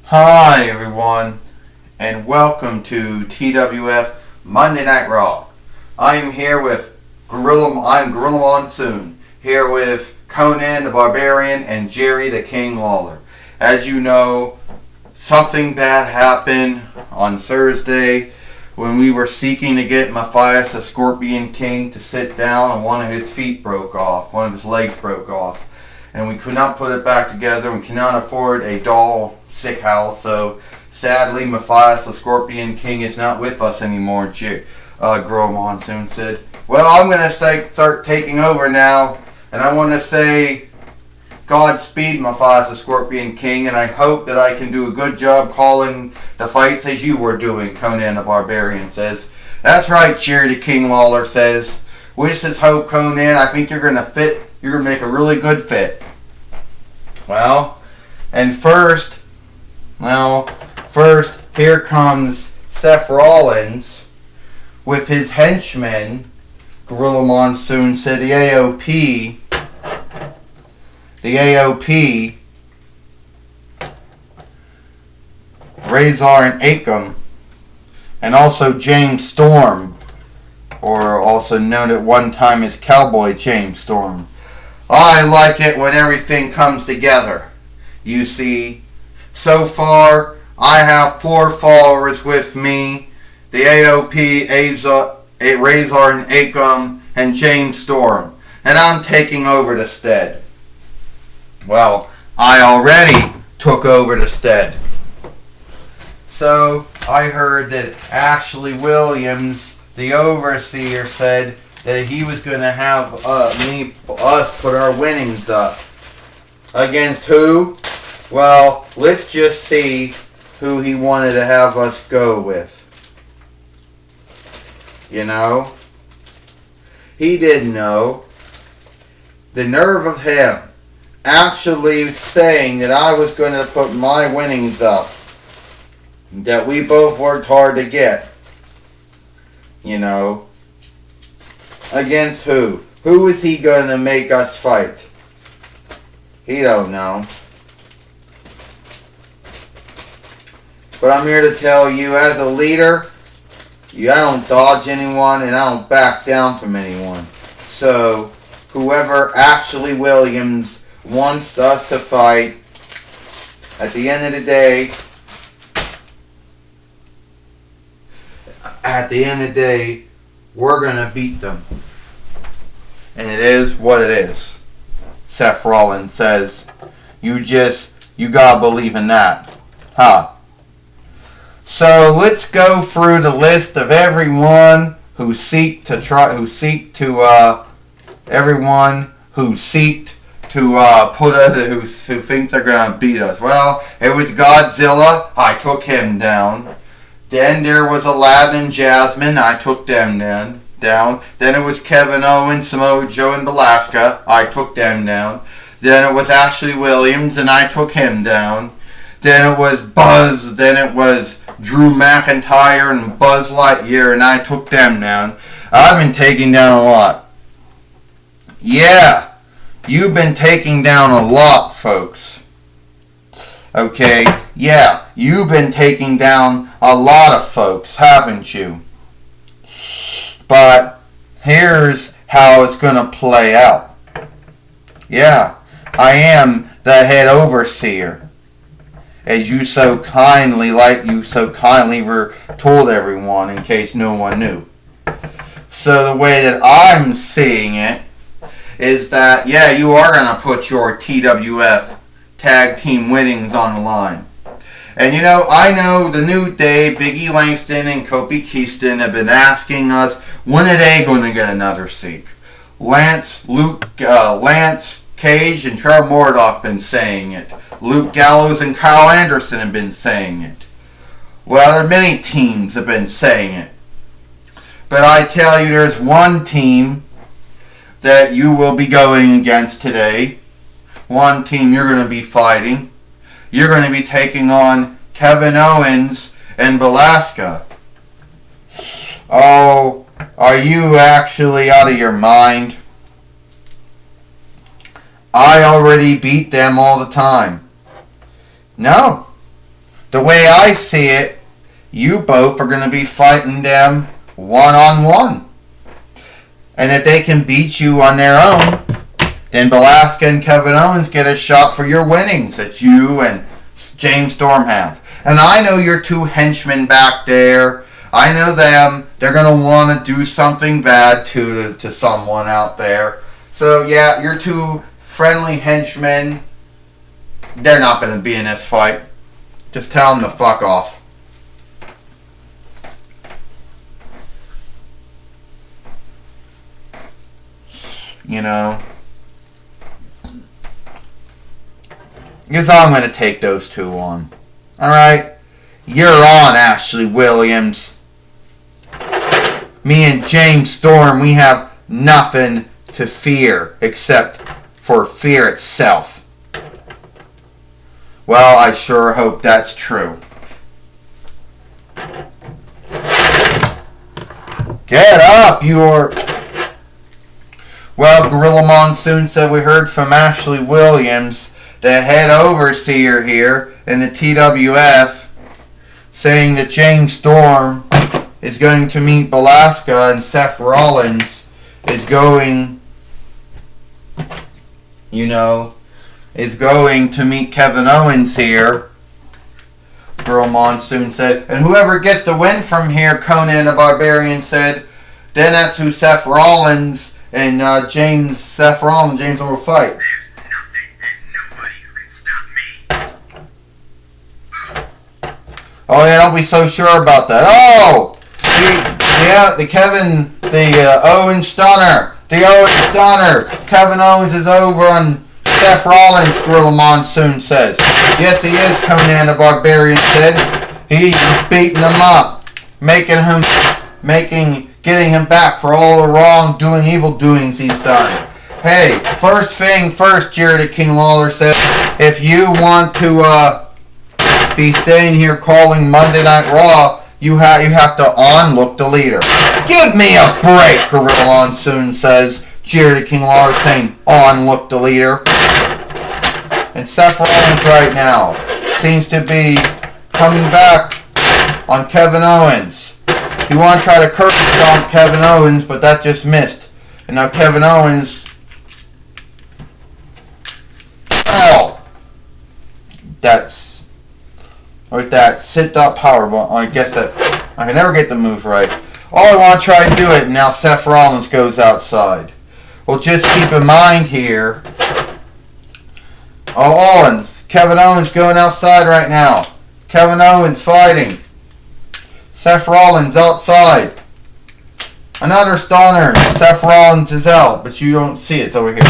Hi everyone, and welcome to TWF Monday Night Raw. I am here with Gorilla Monsoon, here with Conan the Barbarian and Jerry the King Lawler. As you know, something bad happened on Thursday when we were seeking to get Matthias the Scorpion King to sit down, and one of his feet broke off, one of his legs broke off. And we could not put it back together. We cannot afford a doll sick house, so sadly Matthias the Scorpion King is not with us anymore, Gorilla Monsoon said. Well, I'm going to start taking over now, and I want to say Godspeed, Matthias the Scorpion King, and I hope that I can do a good job calling the fights as you were doing, Conan the Barbarian says. That's right, Jerry the King Lawler says. Wishes, hope, Conan, I think you're going to make a really good fit. Well, first, here comes Seth Rollins with his henchmen. Gorilla Monsoon said the AOP, Razor and Akam, and also James Storm, or also known at one time as Cowboy James Storm. I like it when everything comes together. You see, so far I have 4 followers with me: the AOP, Razor and Akam, and James Storm, and I'm taking over the stead. Well, I already took over the stead. So I heard that Ashley Williams, the overseer, said that he was going to have us put our winnings up. Against who? Well, let's just see who he wanted to have us go with. You know? He didn't know. The nerve of him actually saying that I was going to put my winnings up that we both worked hard to get. You know? Against who? Who is he going to make us fight? He don't know. But I'm here to tell you, as a leader, I don't dodge anyone and I don't back down from anyone. So, whoever Ashley Williams wants us to fight, at the end of the day, we're going to beat them. And it is what it is. Seth Rollins says, you gotta believe in that. Huh. So let's go through the list of everyone who seeked to who think they're gonna beat us. Well, it was Godzilla. I took him down. Then there was Aladdin, Jasmine. I took them down. Then it was Kevin Owens, Samoa Joe, and Velasquez. I took them down. Then it was Ashley Williams, and I took him down. Then it was Buzz. Then it was Drew McIntyre and Buzz Lightyear, and I took them down. I've been taking down a lot. Yeah, you've been taking down a lot, folks. Okay, yeah, you've been taking down a lot of folks, haven't you? But here's how it's going to play out. Yeah, I am the head overseer, as you so kindly were told everyone, in case no one knew. So the way that I'm seeing it is that, yeah, you are going to put your TWF tag team winnings on the line. And you know, I know the New Day, Big E Langston, and Kofi Kingston have been asking us, when are they going to get another seek? Lance Cage and Trevor Murdoch been saying it. Luke Gallows and Kyle Anderson have been saying it. Well, there are many teams have been saying it. But I tell you, there's one team that you will be going against today. One team you're going to be fighting. You're going to be taking on Kevin Owens and Velasquez. Oh, are you actually out of your mind? I already beat them all the time. No. The way I see it, you both are going to be fighting them one-on-one. And if they can beat you on their own, then Belasca and Kevin Owens get a shot for your winnings that you and James Storm have. And I know your two henchmen back there. I know them. They're going to want to do something bad to someone out there. So, yeah, your two friendly henchmen, they're not going to be in this fight. Just tell them to fuck off. You know. Because I'm going to take those two on. Alright? You're on, Ashley Williams. Me and James Storm, we have nothing to fear except for fear itself. Well, I sure hope that's true. Get up, you're... Well, Gorilla Monsoon said we heard from Ashley Williams, the head overseer here in the TWF, saying that James Storm is going to meet Belasca and Seth Rollins is going to meet Kevin Owens here. Gorilla Monsoon said, and whoever gets the win from here, Conan the Barbarian said, then that's who Seth Rollins and James will fight. There's nothing and nobody who can stop me. Oh yeah, don't be so sure about that. Oh! The Owens Stunner. The Owens Stunner. Kevin Owens is over on Seth Rollins, Gorilla Monsoon says. Yes, he is, Conan the Barbarian said. He's beating him up. Getting him back for all the evil doings he's done. Hey, first thing first, Jared King Lawler says, if you want to be staying here calling Monday Night Raw, you have to on-look the leader. Give me a break, Gorilla Monsoon says. Jared King Lawler saying on-look the leader. And Seth Rollins right now seems to be coming back on Kevin Owens. He wanted to try to curse on Kevin Owens, but that just missed. And now Kevin Owens... Oh! With that sit-up powerbomb. I guess that... I can never get the move right. All I want to try to do it, and now Seth Rollins goes outside. Well, just keep in mind here... Oh, Owens. Kevin Owens going outside right now. Kevin Owens fighting. Seth Rollins outside. Another stunner. Seth Rollins is out, but you don't see it. It's over here.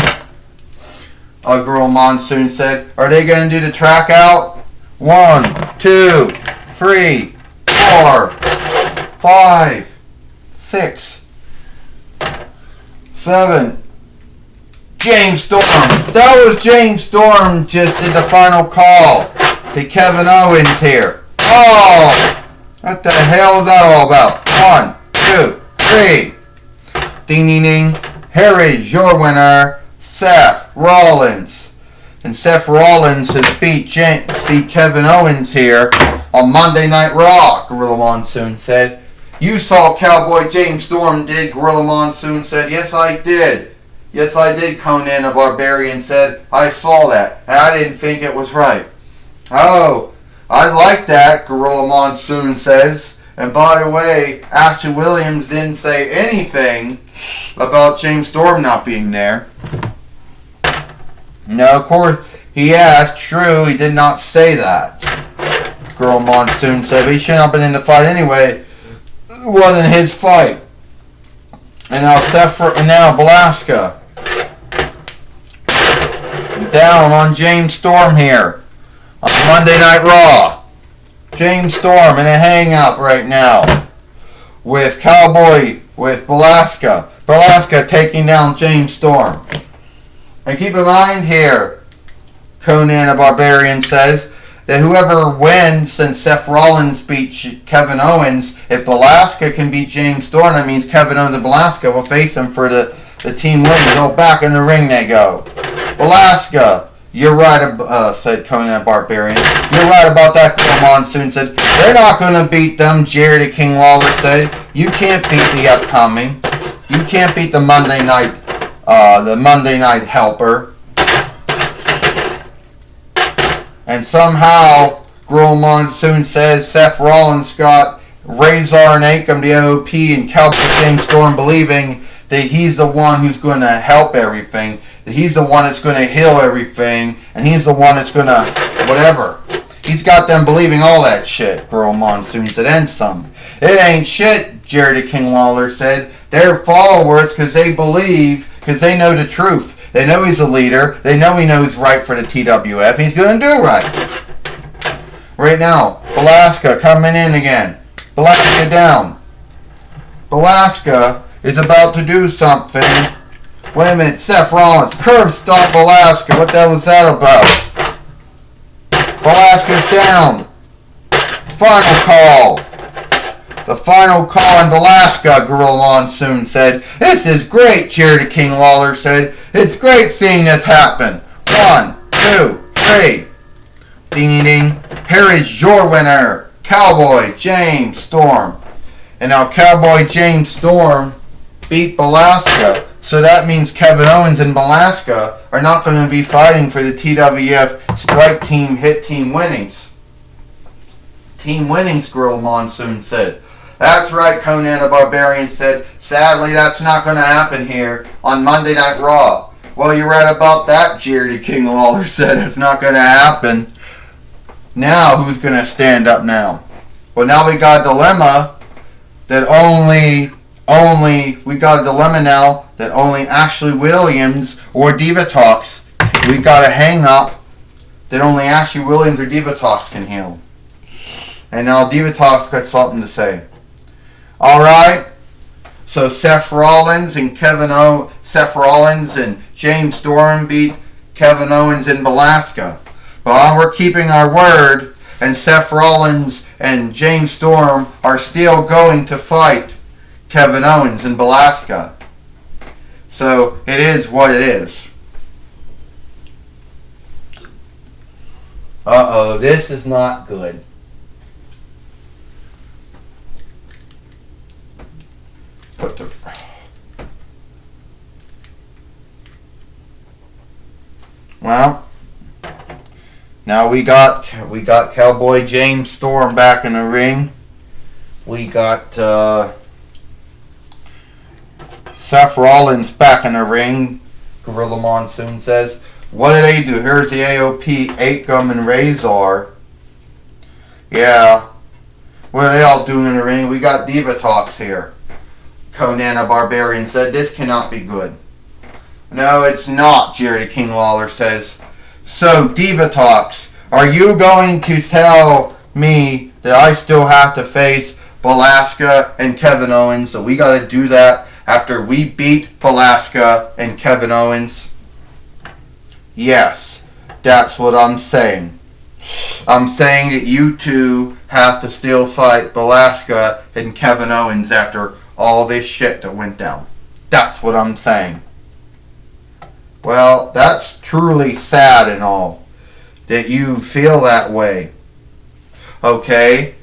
Gorilla Monsoon said, are they going to do the track out? 1, 2, 3, 4, 5, 6, 7. James Storm. That was James Storm just did the final call to Kevin Owens here. Oh! What the hell is that all about? 1, 2, 3. Ding, ding, ding. Here is your winner, Seth Rollins. And Seth Rollins has beat Kevin Owens here on Monday Night Raw, Gorilla Monsoon said. You saw Cowboy James Storm did, Gorilla Monsoon said. Yes, I did. Yes, I did, Conan the Barbarian said. I saw that, and I didn't think it was right. Oh, I like that, Gorilla Monsoon says. And by the way, Ashley Williams didn't say anything about James Storm not being there. No, of course, that's true. He did not say that. Gorilla Monsoon said, but he shouldn't have been in the fight anyway. It wasn't his fight. And now Belasca. Down on James Storm here on Monday Night Raw. James Storm in a hang-up right now with Belasca. Belasca taking down James Storm. And keep in mind here, Conan the Barbarian says, that whoever wins since Seth Rollins beat Kevin Owens, if Belasca can beat James Storm, that means Kevin Owens and Belasca will face him for the team win. Go back in the ring they go. Alaska, you're right, said Conan the Barbarian. You're right about that, Gorilla Monsoon said. They're not going to beat them, Jerry the King Lawler said. You can't beat the upcoming. You can't beat the Monday Night Helper. And somehow, Gorilla Monsoon says Seth Rollins got Razor and Akam, the AOP, and Cowboy James Storm believing that he's the one who's going to help everything, that he's the one that's going to heal everything, and he's the one that's going to whatever. He's got them believing all that shit, Gorilla Monsoon said, and some. It ain't shit, Jerry the King Lawler said. They're followers because they believe, because they know the truth. They know he's a leader. They know he knows right for the TWF. He's going to do right. Right now, Alaska coming in again. Alaska down. Alaska is about to do something. Wait a minute, Seth Rollins. Curve stop Alaska. What the hell was that about? Alaska's down. Final call. The final call in Alaska, Gorilla Monsoon said. This is great, Jerry the King Lawler said. It's great seeing this happen. 1, 2, 3. Ding ding. Here is your winner, Cowboy James Storm. And now Cowboy James Storm beat Alaska. So that means Kevin Owens and Alaska are not going to be fighting for the TWF Strike Team Hit Team winnings. Team winnings, Gorilla Monsoon said. That's right, Conan the Barbarian said. Sadly, that's not going to happen here on Monday Night Raw. Well, you're right about that, Jerry the King Lawler said. It's not going to happen. Now, who's going to stand up now? Well, now we got a dilemma that we got a dilemma now that only Ashley Williams or Divatox, we got a hang up that only Ashley Williams or Divatox can heal. And now Divatox got something to say. Alright, so Seth Rollins and James Storm beat Kevin Owens and Alaska. But we're keeping our word, and Seth Rollins and James Storm are still going to fight Kevin Owens and Alaska. So it is what it is. Uh-oh, this is not good. Well, now we got Cowboy James Storm back in the ring. We got Seth Rollins back in the ring. Gorilla Monsoon says, "What do they do?" Here's the AOP, Akam and Razor. Yeah, what are they all doing in the ring? We got Divatox here. Conan the Barbarian said, "This cannot be good." No, it's not, Jerry the King Lawler says. So, Divatox, are you going to tell me that I still have to face Alaska and Kevin Owens? So we got to do that after we beat Alaska and Kevin Owens? Yes, that's what I'm saying. I'm saying that you two have to still fight Alaska and Kevin Owens after all this shit that went down. That's what I'm saying. Well, that's truly sad and all that you feel that way. Okay?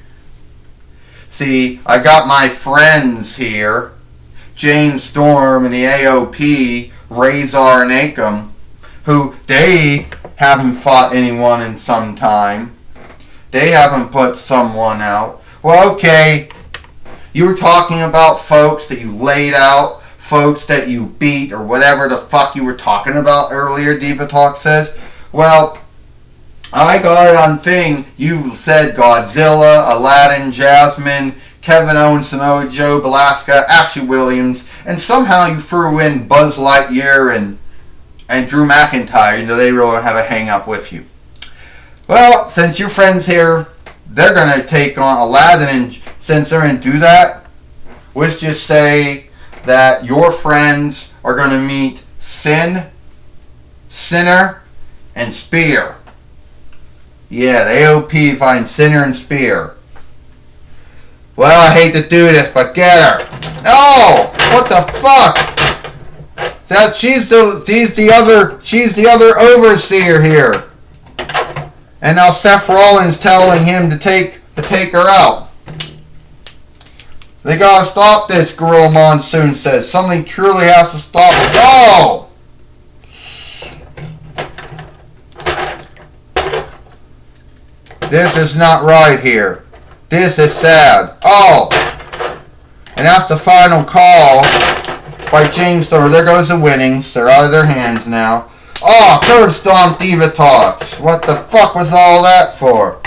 See, I got my friends here, James Storm and the AOP, Razor and Akam, who they haven't fought anyone in some time. They haven't put someone out. Well, okay, you were talking about folks that you laid out, folks that you beat, or whatever the fuck you were talking about earlier, Divatox says. Well, I got on thing, you said Godzilla, Aladdin, Jasmine, Kevin Owens, Samoa Joe, Alaska, Ashley Williams, and somehow you threw in Buzz Lightyear and Drew McIntyre, you know, they really have a hang up with you. Well, since your friends here, they're going to take on Aladdin, and since they're going to do that, let's just say that your friends are going to meet Sin, Sinner, and Spear. Yeah, the AOP finds Sinner and Spear. Well, I hate to do this, but get her. Oh, what the fuck? She's the other overseer here. And now Seth Rollins telling him to take her out. They gotta stop this, Gorilla Monsoon says. Something truly has to stop. Oh! This is not right here. This is sad. Oh! And that's the final call by James Storm. There goes the winnings. They're out of their hands now. Oh, curve stomp Diva Talks. What the fuck was all that for?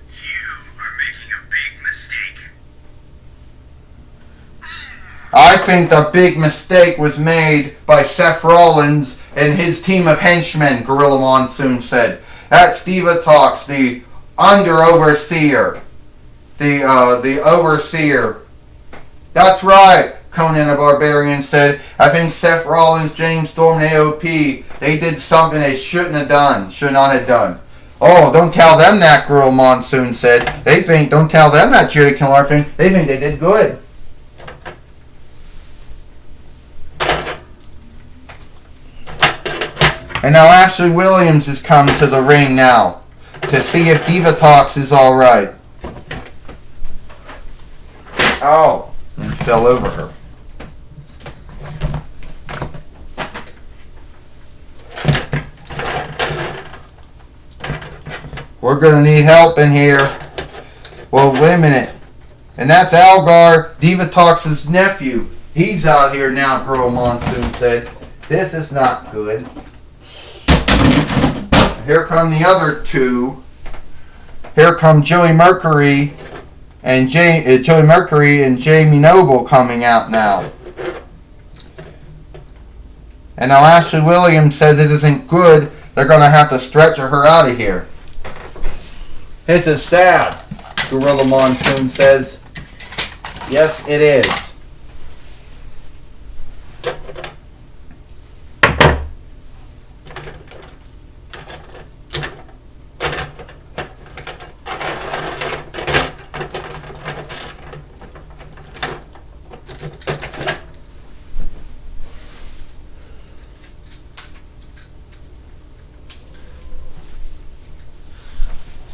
You are making a big mistake. I think the big mistake was made by Seth Rollins and his team of henchmen, Gorilla Monsoon said. That's Diva Talks, the under-overseer. The overseer. That's right, Conan the Barbarian said. I think Seth Rollins, James Storm, and AOP, they did something they shouldn't have done. Should not have done. Oh, don't tell them that, Gorilla Monsoon said. Don't tell them that, Jerry King Lawler thing. They think they did good. And now Ashley Williams is coming to the ring now to see if Diva Talks is alright. Oh, and fell over her. We're going to need help in here. Well, wait a minute. And that's Algar, Diva Talks' nephew. He's out here now, Gorilla Monsoon said. This is not good. Here come the other two. Here come Joey Mercury and Jamie Noble coming out now. And now Ashley Williams says this isn't good. They're going to have to stretcher her out of here. This is sad, Gorilla Monsoon says. Yes, it is.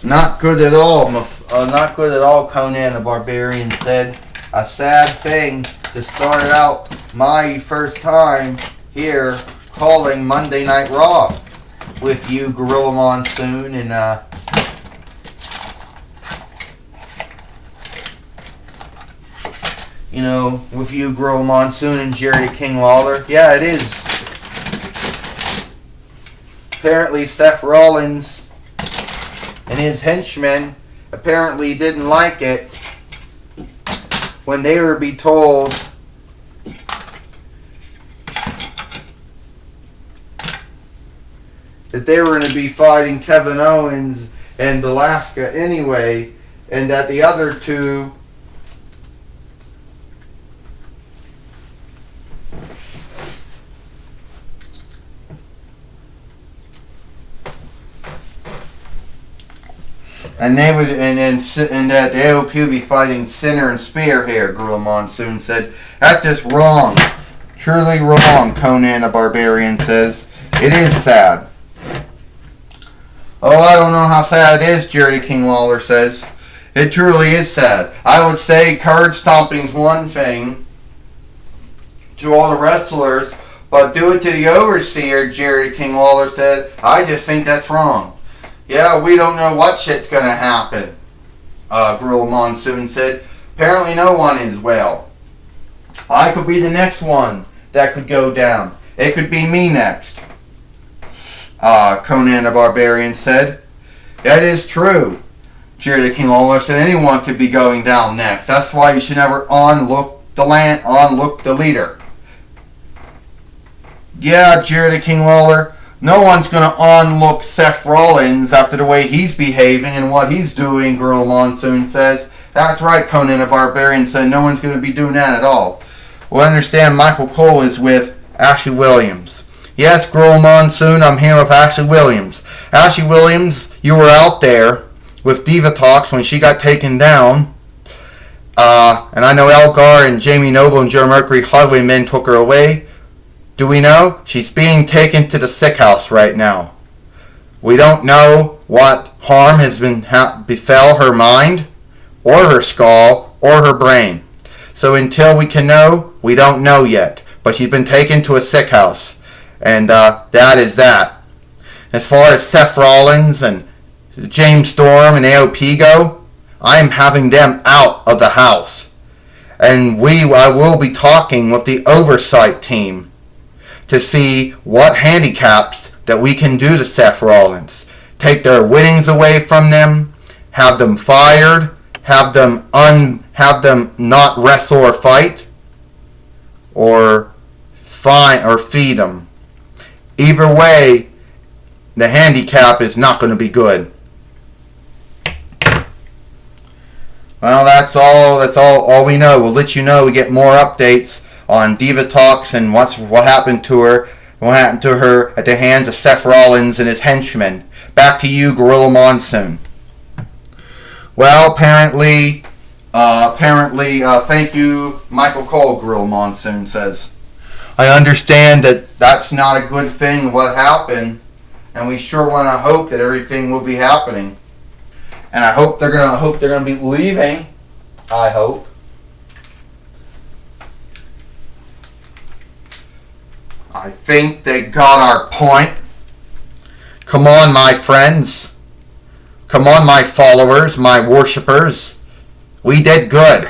Not good at all, not good at all, Conan the Barbarian said. A sad thing to start out my first time here calling Monday Night Raw with you, Gorilla Monsoon, and with you, Gorilla Monsoon, and Jerry King Lawler. Yeah, it is. Apparently, Seth Rollins and his henchmen apparently didn't like it when they were be told that they were going to be fighting Kevin Owens and Alaska anyway, and that the other two and that the AOP would be fighting Sinner and Spear here, Gorilla Monsoon said. That's just wrong. Truly wrong, Conan the Barbarian says. It is sad. Oh, I don't know how sad it is, Jerry King Lawler says. It truly is sad. I would say card stomping's one thing to all the wrestlers, but do it to the overseer, Jerry King Lawler said. I just think that's wrong. Yeah, we don't know what shit's gonna happen, Gorilla Monsoon said. Apparently no one is well. I could be the next one that could go down. It could be me next, Conan the Barbarian said. That is true, Jerry the King Lawler said. Anyone could be going down next. That's why you should never onlook the leader. Yeah, Jerry the King Lawler. No one's going to onlook Seth Rollins after the way he's behaving and what he's doing, Gorilla Monsoon says. That's right, Conan the Barbarian said. No one's going to be doing that at all. Well, understand Michael Cole is with Ashley Williams. Yes, Gorilla Monsoon, I'm here with Ashley Williams. Ashley Williams, you were out there with Diva Talks when she got taken down. And I know Algar and Jamie Noble and Joe Mercury Highwaymen took her away. do we know? She's being taken to the sick house right now. We don't know what harm has befell her mind, or her skull, or her brain. So until we can know, we don't know yet. But she's been taken to a sick house. And that is that. As far as Seth Rollins and James Storm and AOP go, I am having them out of the house. And I will be talking with the oversight team to see what handicaps that we can do to Seth Rollins. Take their winnings away from them, have them fired, have them not wrestle or fight, or feed them. Either way, the handicap is not going to be good. Well, that's all we know. We'll let you know. We get more updates on Diva Talks and what happened to her at the hands of Seth Rollins and his henchmen. Back to you, Gorilla Monsoon. Well, apparently, thank you, Michael Cole, Gorilla Monsoon says. I understand that that's not a good thing what happened, and we sure want to hope that everything will be happening. And I hope they're gonna be leaving. I hope. I think they got our point. Come on, my friends. Come on, my followers, my worshippers. We did good.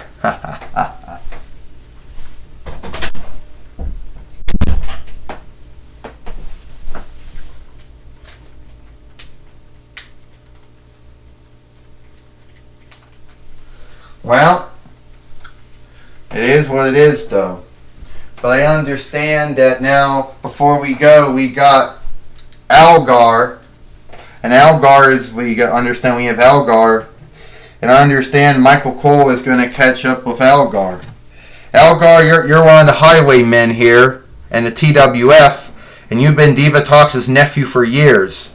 Well, it is what it is, though. But I understand that now, before we go, we got Algar. And Algar understand we have Algar. And I understand Michael Cole is going to catch up with Algar. Algar, you're one of the highwaymen here and the TWF. And you've been Diva Talks' nephew for years.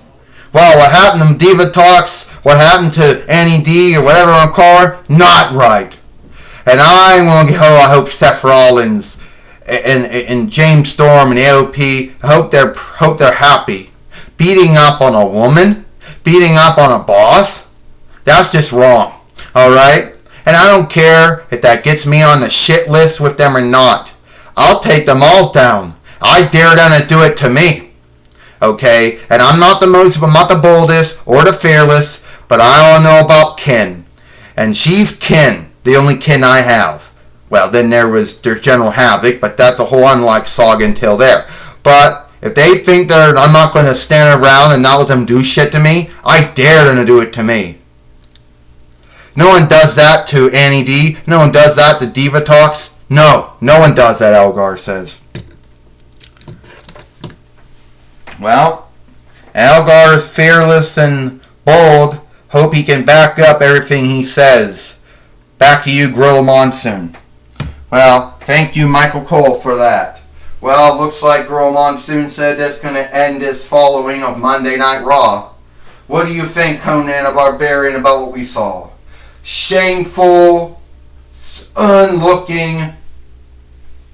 Well, what happened to Diva Talks, what happened to Annie D or whatever I'm calling her, not right. And I hope Seth Rollins and James Storm and AOP, I hope they're happy. Beating up on a woman, beating up on a boss, that's just wrong. Alright? And I don't care if that gets me on the shit list with them or not. I'll take them all down. I dare them to do it to me. Okay, and I'm not the boldest or the fearless, but I all know about kin. And she's kin, the only kin I have. Well, then there's General Havoc, but that's a whole unlike saga until there. But if they think I'm not going to stand around and not let them do shit to me, I dare them to do it to me. No one does that to Annie D. No one does that to Diva Talks. No one does that, Algar says. Well, Algar is fearless and bold. Hope he can back up everything he says. Back to you, Gorilla Monsoon. Well, thank you, Michael Cole, for that. Well, it looks like Gorilla Monsoon said that's going to end this following of Monday Night Raw. What do you think, Conan the Barbarian, about what we saw? Shameful, unlooking,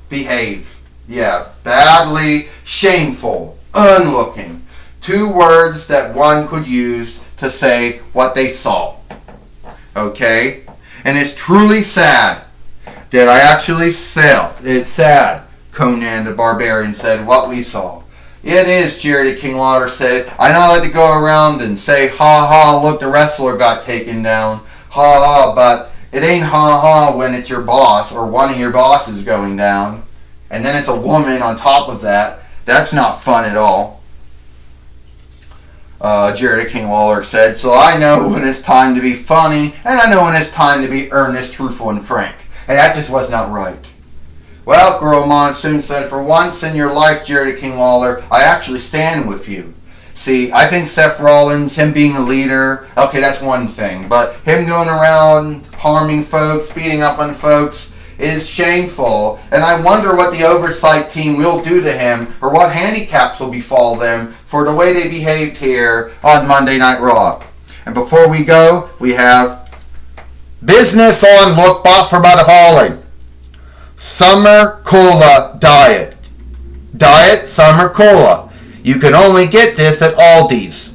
behave. Yeah, badly, shameful, unlooking. 2 words that one could use to say what they saw. Okay? And it's truly sad that I actually said, it's sad, Conan the Barbarian said, what we saw. It is, Jerry the King Lawler said. I know I like to go around and say, ha ha, look, the wrestler got taken down. Ha ha, but it ain't ha ha when it's your boss or one of your bosses going down. And then it's a woman on top of that. That's not fun at all. Jerry King Lawler said, so I know when it's time to be funny, and I know when it's time to be earnest, truthful, and frank. And that just was not right. Well, Gorilla Monsoon said, for once in your life, Jerry King Lawler, I actually stand with you. See, I think Seth Rollins, him being a leader, okay, that's one thing. But him going around harming folks, beating up on folks, is shameful. And I wonder what the oversight team will do to him, or what handicaps will befall them for the way they behaved here on Monday Night Raw. And before we go, we have business on Look Bot for Butterfalling. Summer Cola Diet. Diet Summer Cola. You can only get this at Aldi's.